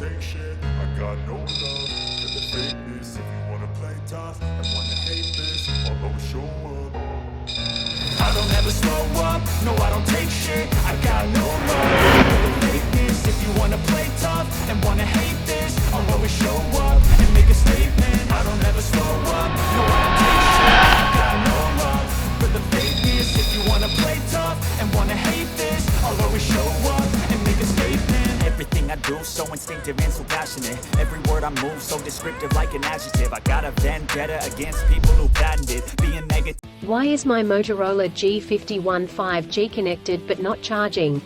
take shit. I got no love for the fakeness. If you wanna play tough and wanna hate this, I'll always show up. I don't ever slow up, no I don't take shit. I got no love for the fakeness. If you wanna play tough and wanna hate this, I'll always show up and make a statement. I don't ever slow up, no I don't take shit. I got no love for the fakeness. If you wanna play tough and wanna hate this, I'll always show up and make a statement. Everything I do so instinctive and so passionate. Every word I move so descriptive like an adjective. I got a vendetta against people who patented being negative. Why is my Motorola G51 5G connected but not charging?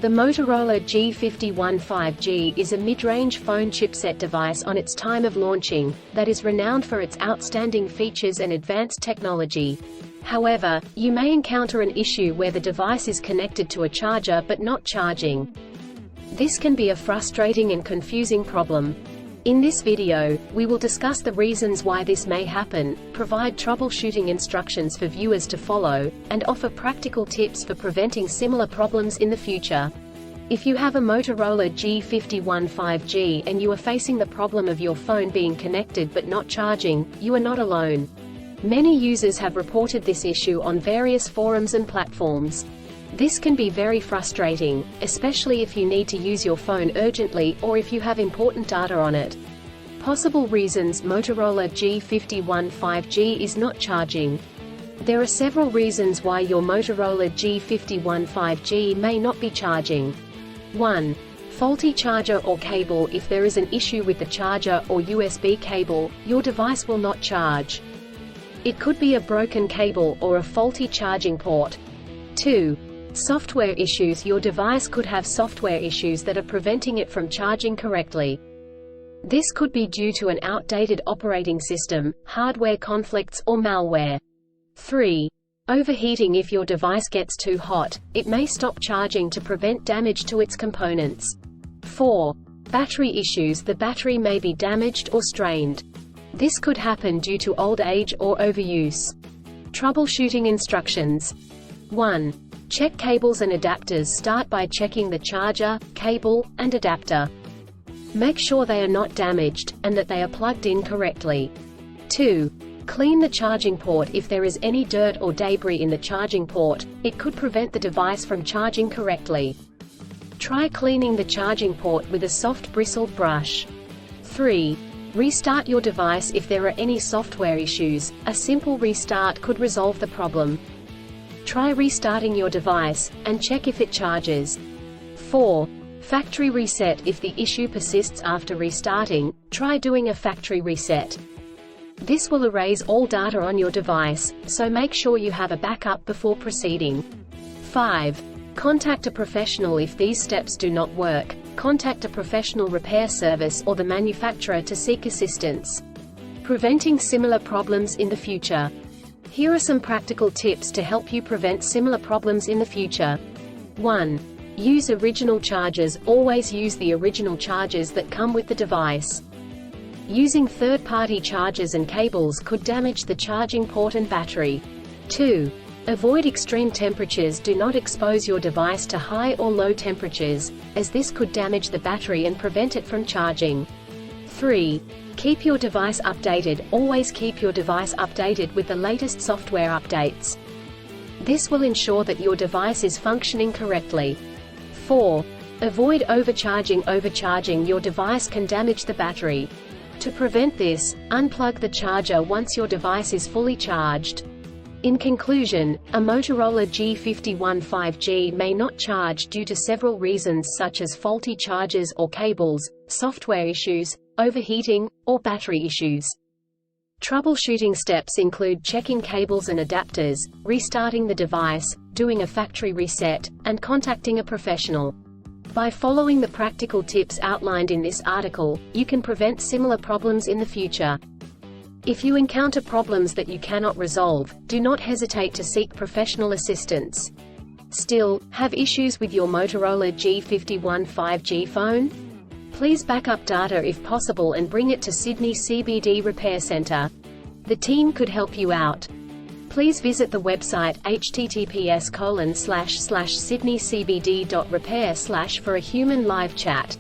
The Motorola G51 5G is a mid-range phone chipset device on its time of launching, that is renowned for its outstanding features and advanced technology. However, you may encounter an issue where the device is connected to a charger but not charging. This can be a frustrating and confusing problem. In this video, we will discuss the reasons why this may happen, provide troubleshooting instructions for viewers to follow, and offer practical tips for preventing similar problems in the future. If you have a Motorola G51 5G and you are facing the problem of your phone being connected but not charging, you are not alone. Many users have reported this issue on various forums and platforms. This can be very frustrating, especially if you need to use your phone urgently or if you have important data on it. Possible reasons Motorola G51 5G is not charging. There are several reasons why your Motorola G51 5G may not be charging. 1. Faulty charger or cable. If there is an issue with the charger or USB cable, your device will not charge. It could be a broken cable or a faulty charging port. 2. Software issues. Your device could have software issues that are preventing it from charging correctly. This could be due to an outdated operating system, hardware conflicts or malware. 3. Overheating. If your device gets too hot, it may stop charging to prevent damage to its components. 4. Battery issues. The battery may be damaged or strained. This could happen due to old age or overuse. Troubleshooting instructions. 1. Check cables and adapters. Start by checking the charger, cable, and adapter. Make sure they are not damaged, and that they are plugged in correctly. 2. Clean the charging port. If there is any dirt or debris in the charging port, it could prevent the device from charging correctly. Try cleaning the charging port with a soft bristled brush. 3. Restart your device. If there are any software issues, a simple restart could resolve the problem. Try restarting your device, and check if it charges. 4. Factory reset. If the issue persists after restarting, try doing a factory reset. This will erase all data on your device, so make sure you have a backup before proceeding. 5. Contact a professional. If these steps do not work, contact a professional repair service or the manufacturer to seek assistance. Preventing similar problems in the future. Here are some practical tips to help you prevent similar problems in the future. 1. Use original chargers. Always use the original chargers that come with the device. Using third-party chargers and cables could damage the charging port and battery. 2. Avoid extreme temperatures. Do not expose your device to high or low temperatures, as this could damage the battery and prevent it from charging. 3. Keep your device updated. Always keep your device updated with the latest software updates. This will ensure that your device is functioning correctly. 4. Avoid overcharging. Overcharging your device can damage the battery. To prevent this, unplug the charger once your device is fully charged. In conclusion, a Motorola G51 5G may not charge due to several reasons such as faulty chargers or cables, software issues, overheating, or battery issues. Troubleshooting steps include checking cables and adapters, restarting the device, doing a factory reset, and contacting a professional. By following the practical tips outlined in this article, you can prevent similar problems in the future. If you encounter problems that you cannot resolve, do not hesitate to seek professional assistance. Still, have issues with your Motorola G51 5G phone? Please back up data if possible and bring it to Sydney CBD Repair Centre. The team could help you out. Please visit the website https://sydneycbd.repair/ for a human live chat.